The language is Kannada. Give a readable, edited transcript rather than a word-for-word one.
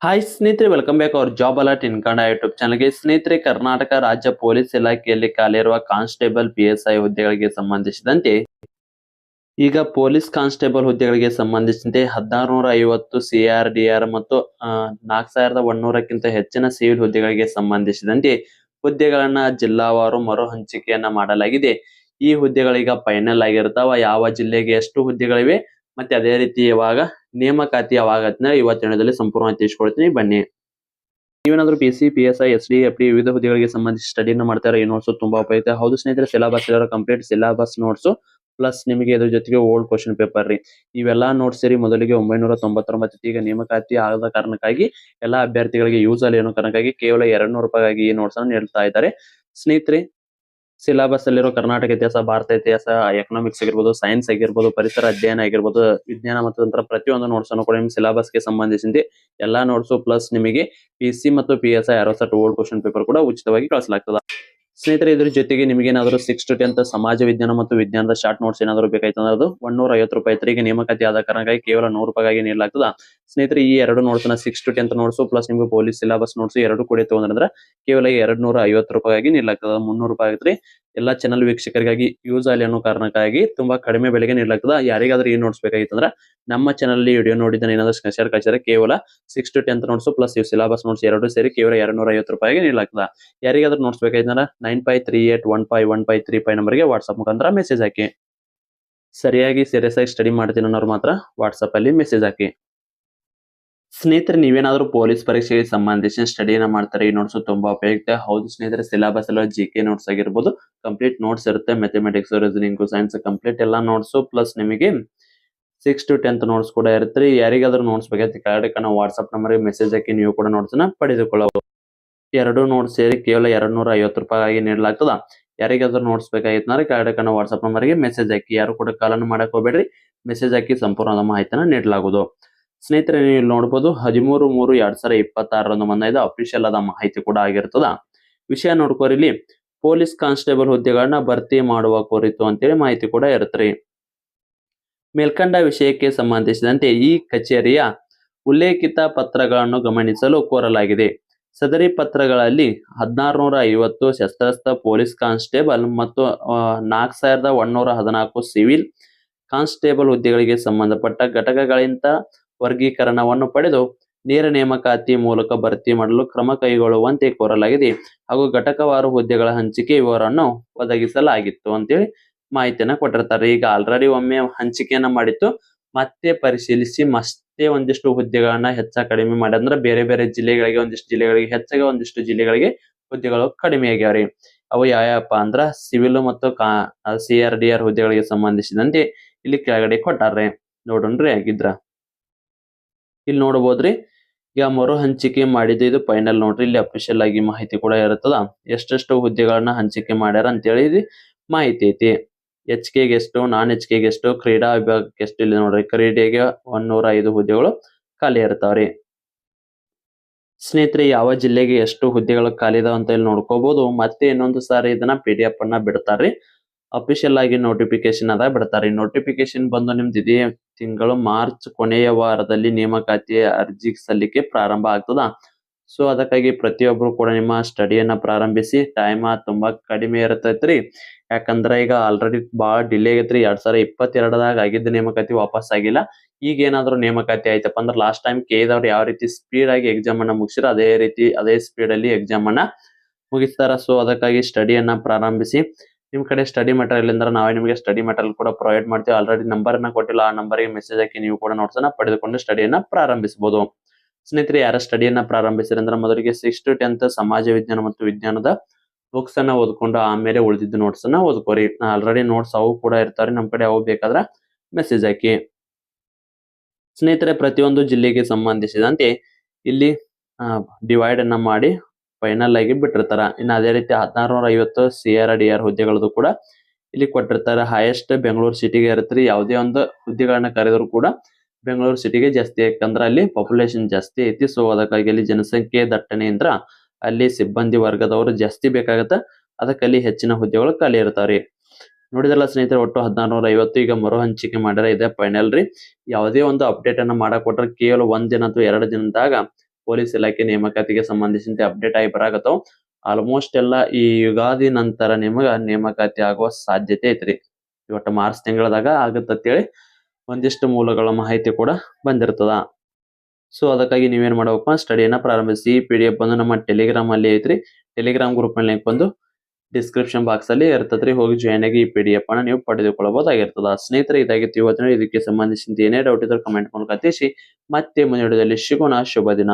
ಹಾಯ್ ಸ್ನೇಹಿತರೆ, welcome back hour job alert ಇನ್ ಕನ್ನಡ ಯೂಟ್ಯೂಬ್ ಚಾನಲ್ಗೆ. ಸ್ನೇಹಿತರೆ, ಕರ್ನಾಟಕ ರಾಜ್ಯ ಪೊಲೀಸ್ ಇಲಾಖೆಯಲ್ಲಿ ಖಾಲಿ ಇರುವ ಕಾನ್ಸ್ಟೇಬಲ್ PSI ಹುದ್ದೆಗಳಿಗೆ ಸಂಬಂಧಿಸಿದಂತೆ ಈಗ ಪೊಲೀಸ್ ಕಾನ್ಸ್ಟೇಬಲ್ ಹುದ್ದೆಗಳಿಗೆ ಸಂಬಂಧಿಸಿದಂತೆ 1650 CRDR ಮತ್ತು 4100ಕ್ಕಿಂತ ಹೆಚ್ಚಿನ ಸಿವಿಲ್ ಹುದ್ದೆಗಳಿಗೆ ಸಂಬಂಧಿಸಿದಂತೆ ಹುದ್ದೆಗಳನ್ನ ಜಿಲ್ಲಾವಾರು ಮರು ಹಂಚಿಕೆಯನ್ನ ಮಾಡಲಾಗಿದೆ. ಈ ಹುದ್ದೆಗಳೀಗ ಫೈನಲ್ ಆಗಿರ್ತಾವ. ಯಾವ ಜಿಲ್ಲೆಗೆ ಎಷ್ಟು ಹುದ್ದೆಗಳಿವೆ ಮತ್ತೆ ಅದೇ ರೀತಿ ಯಾವಾಗ ನೇಮಕಾತಿ ಯಾವಾಗ ಅಂತ ಇವತ್ತಿನ ದಿನದಲ್ಲಿ ಸಂಪೂರ್ಣವಾಗಿ ತಿಳಿಸ್ಕೊಡ್ತೀನಿ, ಬನ್ನಿ. ನೀವೇನಾದ್ರೂ PC, PSI, SD, FD ವಿವಿಧ ಹುದ್ದೆಗಳಿಗೆ ಸಂಬಂಧಿಸಿ ಸ್ಟಡಿನ ಮಾಡ್ತಾರೆ. ಈ ನೋಟ್ಸ್ ತುಂಬಾ ಉಪಯುಕ್ತ. ಹೌದು ಸ್ನೇಹಿತರೆ, ಸಿಲೆಬಸ್ ಇರೋ ಕಂಪ್ಲೀಟ್ ಸಿಲೆಬಸ್ ನೋಟ್ಸ್ ಪ್ಲಸ್ ನಿಮಗೆ ಇದ್ರ ಜೊತೆಗೆ ಓಲ್ಡ್ ಕ್ವಶನ್ ಪೇಪರ್ ರೀ. ಇವೆಲ್ಲಾ ನೋಟ್ಸ್ ಸೇರಿ ಮೊದಲಿಗೆ 999, ಈಗ ನೇಮಕಾತಿ ಆಗದ ಕಾರಣಕ್ಕಾಗಿ ಎಲ್ಲಾ ಅಭ್ಯರ್ಥಿಗಳಿಗೆ ಯೂಸ್ ಅಲ್ಲಿ ಅನ್ನೋ ಕಾರಣಕ್ಕಾಗಿ ಕೇವಲ 200 ರೂಪಾಯಿಗಾಗಿ ಈ ನೋಟ್ಸ್ ಅನ್ನು ನೀಡ್ತಾ ಇದ್ದಾರೆ. ಸ್ನೇಹಿತರೆ, ಸಿಲೆಬಸ್ ಅಲ್ಲಿರೋ ಕರ್ನಾಟಕ ಇತಿಹಾಸ, ಭಾರತ ಇತಿಹಾಸ, ಎಕನಾಮಿಕ್ಸ್ ಆಗಿರ್ಬೋದು, ಸೈನ್ಸ್ ಆಗಿರ್ಬೋದು, ಪರಿಸರ ಅಧ್ಯಯನ ಆಗಿರ್ಬೋದು, ವಿಜ್ಞಾನ ಮತ್ತು ತಂತ್ರ ಪ್ರತಿಯೊಂದು ನೋಟ್ಸ್ ಅನ್ನು ಕೂಡ ನಿಮ್ ಸಿಲೆಬಸ್ ಗೆ ಸಂಬಂಧಿಸಿದ ಎಲ್ಲಾ ನೋಟ್ಸ್ ಪ್ಲಸ್ ನಿಮಗೆ PC ಮತ್ತು PSI 60 ಓಲ್ಡ್ ಕ್ವಶನ್ ಪೇಪರ್ ಕೂಡ ಉಚಿತವಾಗಿ ಕಳಿಸಲಾಗ್ತದೆ. ಸ್ನೇಹಿತರೆ, ಇದ್ರ ಜೊತೆಗೆ ನಿಮಗೆ ಏನಾದರೂ 6 to 10th ಸಮಾಜ ವಿಜ್ಞಾನ ಮತ್ತು ವಿಜ್ಞಾನದ ಶಾರ್ಟ್ ನೋಟ್ಸ್ ಏನಾದರೂ ಬೇಕಾಯ್ತು ಅಂದ್ರೆ ಅದು 150 ರೂಪಾಯಿ ಈಗ ನೇಮಕಾತಿ ಆದ ಕಾರಣಕ್ಕಾಗಿ ಕೇವಲ 100 ರೂಪಾಯಿಗಾಗಿ ನೀಡಲಾಗ್ತದ. ಸ್ನೇಹಿತರೆ, ಈ ಎರಡು ನೋಟ್ಸ್ ನ 6 to 10th ನೋಟ್ಸ್ ಪ್ಲಸ್ ನಿಮಗೆ ಪೊಲೀಸ್ ಸಿಲೆಬಸ್ ನೋಟ್ಸ್ ಎರಡು ಕೂಡ ತಗೊಂಡ್ರೆ ಕೇವಲ 250 ರೂಪಾಯಿಗಾಗಿ ನೀಡಲಾಗ್ತದ. 300 ರೂಪಾಯಿ ಆಗುತ್ತೆ. ಎಲ್ಲಾ ಚಾನಲ್ ವೀಕ್ಷಕರಿಗಾಗಿ ಯೂಸ್ ಆಗಲಿ ಅನ್ನೋ ಕಾರಣಕ್ಕಾಗಿ ತುಂಬಾ ಕಡಿಮೆ ಬೆಲೆಗೆ ನೀಡಲಾಗ್ತದ. ಯಾರಿಗಾದ್ರೂ ಈ ನೋಟ್ಸ್ ಬೇಕಾಗಿತ್ತಂದ್ರೆ ನಮ್ಮ ಚಾನಲ್ ವಿಡಿಯೋ ನೋಡಿದ್ರೆ ಏನಾದ್ರು ಸ್ಕ್ರೀನ್ಶಾಟ್ ಕಳಿಸಿದ್ರೆ ಕೇವಲ 6 to 10th notes plus syllabus notes ಎರಡು ಸೇರಿ ಕೇವಲ 250 ರೂಪಾಯಿಗೆ ನೀಡಲಾಗ್ತದ. ಯಾರಿಗಾದ್ರೂ ನೋಟ್ಸ್ ಬೇಕಾಗಿತ್ತಂದ್ರೆ 9538151535 ನಂಬರ್ಗೆ ವಾಟ್ಸ್ಆಪ್ ಮುಖಾಂತರ ಮೆಸೇಜ್ ಹಾಕಿ. ಸರಿಯಾಗಿ ಸೀರಿಯಸ್ ಆಗಿ ಸ್ಟಡಿ ಮಾಡ್ತೀನಿ ಅನ್ನೋರು ಮಾತ್ರ ವಾಟ್ಸ್ಆಪ್ ಅಲ್ಲಿ ಮೆಸೇಜ್ ಹಾಕಿ. ಸ್ನೇಹಿತರೆ, ನೀವೇನಾದ್ರೂ ಪೊಲೀಸ್ ಪರೀಕ್ಷೆಗೆ ಸಂಬಂಧಿಸಿದ ಸ್ಟಡಿನ ಮಾಡ್ತಾರೆ, ಈ ನೋಟ್ಸ್ ತುಂಬಾ ಉಪಯುಕ್ತ. ಹೌದು ಸ್ನೇಹಿತರೆ, ಸಿಲೆಬಸ್ ಎಲ್ಲ GK ನೋಟ್ಸ್ ಆಗಿರ್ಬೋದು, ಕಂಪ್ಲೀಟ್ ನೋಟ್ಸ್ ಇರುತ್ತೆ. ಮ್ಯಾಥಮೆಟಿಕ್ಸ್, ರೀಸನಿಂಗ್, ಸೈನ್ಸ್ ಕಂಪ್ಲೀಟ್ ಎಲ್ಲಾ ನೋಟ್ಸ್ ಪ್ಲಸ್ ನಿಮಗೆ 6 to 10th ನೋಟ್ಸ್ ಕೂಡ ಇರುತ್ತೆ. ಯಾರಿಗಾದ್ರೂ ನೋಟ್ಸ್ ಬೇಕಾದ್ರೆ ಕೆಳಗಡೆ ನಾವು ವಾಟ್ಸ್ಆಪ್ ನಂಬರ್ಗೆ ಮೆಸೇಜ್ ಹಾಕಿ ನೀವು ಕೂಡ ನೋಟ್ಸ್ ನ ಪಡೆದುಕೊಳ್ಳಬಹುದು. ಎರಡು ನೋಟ್ಸ್ ಸೇರಿ ಕೇವಲ 250 ರೂಪಾಯಿಗಾಗಿ ನೀಡಲಾಗ್ತದ. ಯಾರಿಗಾದ್ರೂ ನೋಟ್ಸ್ ಬೇಕಾಗಿತ್ತಂದ್ರೆ ಕೆಳಗಡೆ ನಾವು ವಾಟ್ಸ್ಆಪ್ ನಂಬರ್ಗೆ ಮೆಸೇಜ್ ಹಾಕಿ. ಯಾರು ಕೂಡ ಕಾಲನ್ನು ಮಾಡಕ್ ಹೋಗ್ಬೇಡ್ರಿ, ಮೆಸೇಜ್ ಹಾಕಿ ಸಂಪೂರ್ಣವಾದ ಮಾಹಿತಿನ ನೀಡಲಾಗುವುದು. ಸ್ನೇಹಿತರೆ, ನೀವು ನೋಡಬಹುದು 13/3/2026 ಬಂದ ಅಫಿಷಿಯಲ್ ಆದ ಮಾಹಿತಿ ಕೂಡ ಆಗಿರ್ತದ. ವಿಷಯ ನೋಡ್ಕೋರಿ, ಇಲ್ಲಿ ಪೊಲೀಸ್ ಕಾನ್ಸ್ಟೇಬಲ್ ಹುದ್ದೆಗಳನ್ನ ಭರ್ತಿ ಮಾಡುವ ಕುರಿತು ಅಂತೇಳಿ ಮಾಹಿತಿ ಕೂಡ ಇರುತ್ತೆ. ಮೇಲ್ಕಂಡ ವಿಷಯಕ್ಕೆ ಸಂಬಂಧಿಸಿದಂತೆ ಈ ಕಚೇರಿಯ ಉಲ್ಲೇಖಿತ ಪತ್ರಗಳನ್ನು ಗಮನಿಸಲು ಕೋರಲಾಗಿದೆ. ಸದರಿ ಪತ್ರಗಳಲ್ಲಿ 1650 ಶಸ್ತ್ರಾಸ್ತ್ರ ಪೊಲೀಸ್ ಕಾನ್ಸ್ಟೇಬಲ್ ಮತ್ತು 4114 ಸಿವಿಲ್ ಕಾನ್ಸ್ಟೇಬಲ್ ಹುದ್ದೆಗಳಿಗೆ ಸಂಬಂಧಪಟ್ಟ ಘಟಕಗಳಿಂದ ವರ್ಗೀಕರಣವನ್ನು ಪಡೆದು ನೇರ ನೇಮಕಾತಿ ಮೂಲಕ ಭರ್ತಿ ಮಾಡಲು ಕ್ರಮ ಕೈಗೊಳ್ಳುವಂತೆ ಕೋರಲಾಗಿದೆ ಹಾಗೂ ಘಟಕವಾರು ಹುದ್ದೆಗಳ ಹಂಚಿಕೆ ವಿವರವನ್ನು ಒದಗಿಸಲಾಗಿತ್ತು ಅಂತೇಳಿ ಮಾಹಿತಿಯನ್ನ ಕೊಟ್ಟಿರ್ತಾರೆ. ಈಗ ಆಲ್ರೆಡಿ ಒಮ್ಮೆ ಹಂಚಿಕೆಯನ್ನ ಮಾಡಿತ್ತು, ಮತ್ತೆ ಪರಿಶೀಲಿಸಿ ಮತ್ತೆ ಒಂದಿಷ್ಟು ಹುದ್ದೆಗಳನ್ನ ಹೆಚ್ಚ ಕಡಿಮೆ ಮಾಡಿ, ಅಂದ್ರೆ ಬೇರೆ ಬೇರೆ ಜಿಲ್ಲೆಗಳಿಗೆ ಒಂದಿಷ್ಟು ಜಿಲ್ಲೆಗಳಿಗೆ ಹೆಚ್ಚಾಗಿ ಒಂದಿಷ್ಟು ಜಿಲ್ಲೆಗಳಿಗೆ ಹುದ್ದೆಗಳು ಕಡಿಮೆ ಆಗ್ಯಾವ್ರಿ. ಅವು ಯಾವಪ್ಪ ಅಂದ್ರ ಸಿವಿಲ್ ಮತ್ತು CRDR ಹುದ್ದೆಗಳಿಗೆ ಸಂಬಂಧಿಸಿದಂತೆ ಇಲ್ಲಿ ಕೆಳಗಡೆ ಕೊಟ್ಟಾರ್ರಿ. ನೋಡೋಣ್ರಿ ಆಗಿದ್ರ ಇಲ್ಲಿ ನೋಡಬಹುದ್ರಿ. ಈಗ ಮರು ಹಂಚಿಕೆ ಮಾಡಿದ್ದು ಇದು ಫೈನಲ್ ನೋಡ್ರಿ. ಇಲ್ಲಿ ಅಫಿಷಿಯಲ್ ಆಗಿ ಮಾಹಿತಿ ಕೂಡ ಇರುತ್ತದ, ಎಷ್ಟೆಷ್ಟು ಹುದ್ದೆಗಳನ್ನ ಹಂಚಿಕೆ ಮಾಡ್ಯಾರ ಅಂತೇಳಿ ಮಾಹಿತಿ ಐತಿ. HK ಗೆ ಎಷ್ಟು, ನಾನ್ HK ಗೆ ಎಷ್ಟು, ಕ್ರೀಡಾ ವಿಭಾಗಕ್ಕೆ ಎಷ್ಟು. ಇಲ್ಲಿ ನೋಡ್ರಿ, ಕ್ರೀಡೆಗೆ 105 ಹುದ್ದೆಗಳು ಖಾಲಿ ಇರ್ತಾವ್ರಿ. ಸ್ನೇಹಿತರೆ, ಯಾವ ಜಿಲ್ಲೆಗೆ ಎಷ್ಟು ಹುದ್ದೆಗಳು ಖಾಲಿ ಇದಾವ ಅಂತ ಇಲ್ಲಿ ನೋಡ್ಕೋಬಹುದು. ಮತ್ತೆ ಇನ್ನೊಂದು ಸಾರಿ ಇದನ್ನ PDF ಅನ್ನ ಬಿಡ್ತಾರ್ರಿ. ಅಫಿಷಿಯಲ್ ಆಗಿ ನೋಟಿಫಿಕೇಶನ್ ಅದ ಬಿಡ್ತಾರೆ. ನೋಟಿಫಿಕೇಶನ್ ಬಂದು ನಿಮ್ದು ಇದೇ ತಿಂಗಳು ಮಾರ್ಚ್ ಕೊನೆಯ ವಾರದಲ್ಲಿ ನೇಮಕಾತಿ ಅರ್ಜಿ ಸಲ್ಲಿಕೆ ಪ್ರಾರಂಭ ಆಗ್ತದ. ಸೊ ಅದಕ್ಕಾಗಿ ಪ್ರತಿಯೊಬ್ರು ಕೂಡ ನಿಮ್ಮ ಸ್ಟಡಿಯನ್ನ ಪ್ರಾರಂಭಿಸಿ. ಟೈಮ್ ತುಂಬಾ ಕಡಿಮೆ ಇರತೈತ್ರಿ, ಯಾಕಂದ್ರೆ ಈಗ ಆಲ್ರೆಡಿ ಬಹಳ ಡಿಲೇ ಆಗೈತ್ರಿ. 2022ದಾಗ ಆಗಿದ್ದ ನೇಮಕಾತಿ ವಾಪಸ್ ಆಗಿಲ್ಲ. ಈಗ ಏನಾದ್ರು ನೇಮಕಾತಿ ಆಯ್ತಪ್ಪ ಅಂದ್ರೆ ಲಾಸ್ಟ್ ಟೈಮ್ ಕೇಳಿದವ್ರು ಯಾವ ರೀತಿ ಸ್ಪೀಡ್ ಆಗಿ ಎಕ್ಸಾಮ್ ಅನ್ನ ಮುಗಿಸಿರೋ ಅದೇ ರೀತಿ ಅದೇ ಸ್ಪೀಡ್ ಅಲ್ಲಿ ಎಕ್ಸಾಮ್ ಅನ್ನ ಮುಗಿಸ್ತಾರ. ಸೊ ಅದಕ್ಕಾಗಿ ಸ್ಟಡಿಯನ್ನ ಪ್ರಾರಂಭಿಸಿ. ನಿಮ್ ಕಡೆ ಸ್ಟಡಿ ಮೆಟೀರಿಯಲ್ ಅಂದ್ರೆ ನಾವೇ ನಿಮಗೆ ಸ್ಟಡಿ ಮೆಟೀರಿಯಲ್ ಕೂಡ ಪ್ರೊವೈಡ್ ಮಾಡ್ತೀವಿ. ಆಲ್ರೆಡಿ ನಂಬರ್ ಅನ್ನ ಕೊಟ್ಟಿಲ್ಲ, ಆ ನಂಬರ್ಗೆ ಮೆಸೇಜ್ ಹಾಕಿ ನೀವು ಕೂಡ ನೋಟ್ಸ್ ಅನ್ನ ಪಡೆದುಕೊಂಡು ಸ್ಟಡಿಯನ್ನ ಪ್ರಾರಂಭಿಸಬಹುದು. ಸ್ನೇಹಿತರೆ, ಯಾರ ಸ್ಟಡಿಯನ್ನ ಪ್ರಾರಂಭಿಸಿದ್ರೆ ಅಂದ್ರೆ ಮೊದಲಿಗೆ 6 to 10th ಸಮಾಜ ವಿಜ್ಞಾನ ಮತ್ತು ವಿಜ್ಞಾನದ ಬುಕ್ಸ್ ಅನ್ನ ಓದ್ಕೊಂಡು ಆಮೇಲೆ ಉಳಿದಿದ್ದ ನೋಟ್ಸ್ ಅನ್ನ ಓದ್ಕೋರಿ. ಆಲ್ರೆಡಿ ನೋಟ್ಸ್ ಅವು ಕೂಡ ಇರ್ತಾರೆ, ನಮ್ ಕಡೆ ಅವು ಬೇಕಾದ್ರೆ ಮೆಸೇಜ್ ಹಾಕಿ. ಸ್ನೇಹಿತರೆ, ಪ್ರತಿಯೊಂದು ಜಿಲ್ಲೆಗೆ ಸಂಬಂಧಿಸಿದಂತೆ ಇಲ್ಲಿ ಡಿವೈಡ್ ಅನ್ನ ಮಾಡಿ ಫೈನಲ್ ಆಗಿ ಬಿಟ್ಟಿರ್ತಾರ. ಇನ್ನು ಅದೇ ರೀತಿ 1650 CRDR ಹುದ್ದೆಗಳದ್ದು ಕೂಡ ಇಲ್ಲಿ ಕೊಟ್ಟಿರ್ತಾರೆ. ಹೈಯೆಸ್ಟ್ ಬೆಂಗಳೂರು ಸಿಟಿಗೆ ಇರುತ್ತೆ. ಯಾವುದೇ ಒಂದು ಹುದ್ದೆಗಳನ್ನ ಕರೆದ್ರು ಕೂಡ ಬೆಂಗಳೂರು ಸಿಟಿಗೆ ಜಾಸ್ತಿ, ಯಾಕಂದ್ರೆ ಅಲ್ಲಿ ಪಾಪ್ಯುಲೇಷನ್ ಜಾಸ್ತಿ ಐತಿ. ಸೊ ಅದಕ್ಕಾಗಿ ಅಲ್ಲಿ ಜನಸಂಖ್ಯೆ ದಟ್ಟಣೆಯಿಂದ ಅಲ್ಲಿ ಸಿಬ್ಬಂದಿ ವರ್ಗದವರು ಜಾಸ್ತಿ ಬೇಕಾಗತ್ತ. ಅದಕ್ಕೆ ಅಲ್ಲಿ ಹೆಚ್ಚಿನ ಹುದ್ದೆಗಳು ಖಾಲಿ ಇರ್ತಾವ್ರಿ. ನೋಡಿದ್ರಲ್ಲ ಸ್ನೇಹಿತರೆ, ಒಟ್ಟು 1650 ಈಗ ಮರು ಹಂಚಿಕೆ ಮಾಡ್ಯಾರ. ಇದೆ ಫೈನಲ್ ರೀ. ಯಾವುದೇ ಒಂದು ಅಪ್ಡೇಟ್ ಅನ್ನ ಮಾಡಕ್ ಕೊಟ್ರೆ ಕೇವಲ 1 ದಿನ ಅಥವಾ 2 ದಿನದಾಗ ಪೊಲೀಸ್ ಇಲಾಖೆ ನೇಮಕಾತಿಗೆ ಸಂಬಂಧಿಸಿದಂತೆ ಅಪ್ಡೇಟ್ ಆಗಿ ಬರಾಕತ್ತಾವ. ಆಲ್ಮೋಸ್ಟ್ ಎಲ್ಲ ಈ ಯುಗಾದಿ ನಂತರ ನಿಮಗ ನೇಮಕಾತಿ ಆಗುವ ಸಾಧ್ಯತೆ ಐತ್ರಿ. ಇವತ್ತು ಮಾರ್ಚ್ ತಿಂಗಳದಾಗ ಆಗುತ್ತಂತೇಳಿ ಒಂದಿಷ್ಟು ಮೂಲಗಳ ಮಾಹಿತಿ ಕೂಡ ಬಂದಿರ್ತದ. ಸೊ ಅದಕ್ಕಾಗಿ ನೀವೇನ್ ಮಾಡಬೇಕಪ್ಪ, ಸ್ಟಡಿಯನ್ನ ಪ್ರಾರಂಭಿಸಿ. PDF ಬಂದು ನಮ್ಮ ಟೆಲಿಗ್ರಾಮ್ ಅಲ್ಲಿ ಐತ್ರಿ. ಟೆಲಿಗ್ರಾಮ್ ಗ್ರೂಪ್ ನಲ್ಲಿ ಲಿಂಕ್ ಬಂದು ಡಿಸ್ಕ್ರಿಪ್ಷನ್ ಬಾಕ್ಸ್ ಅಲ್ಲಿ ಇರ್ತದ್ರಿ. ಹೋಗಿ ಜಾಯ್ನ್ ಆಗಿ ಈ PDF ಅನ್ನ ನೀವು ಪಡೆದುಕೊಳ್ಳಬಹುದಾಗಿರ್ತದ. ಸ್ನೇಹಿತರೆ, ಇದಾಗಿತ್ತು ಇವತ್ತಿನ ಇದಕ್ಕೆ ಸಂಬಂಧಿಸಿದ ಏನೇ ಡೌಟ್ ಇದ್ರೂ ಕಮೆಂಟ್ ಮೂಲಕ ತಿಳಿಸಿ. ಮತ್ತೆ ಮುಂದಿನ ವಿಡಿಯೋದಲ್ಲಿ ಸಿಗೋಣ. ಶುಭ ದಿನ.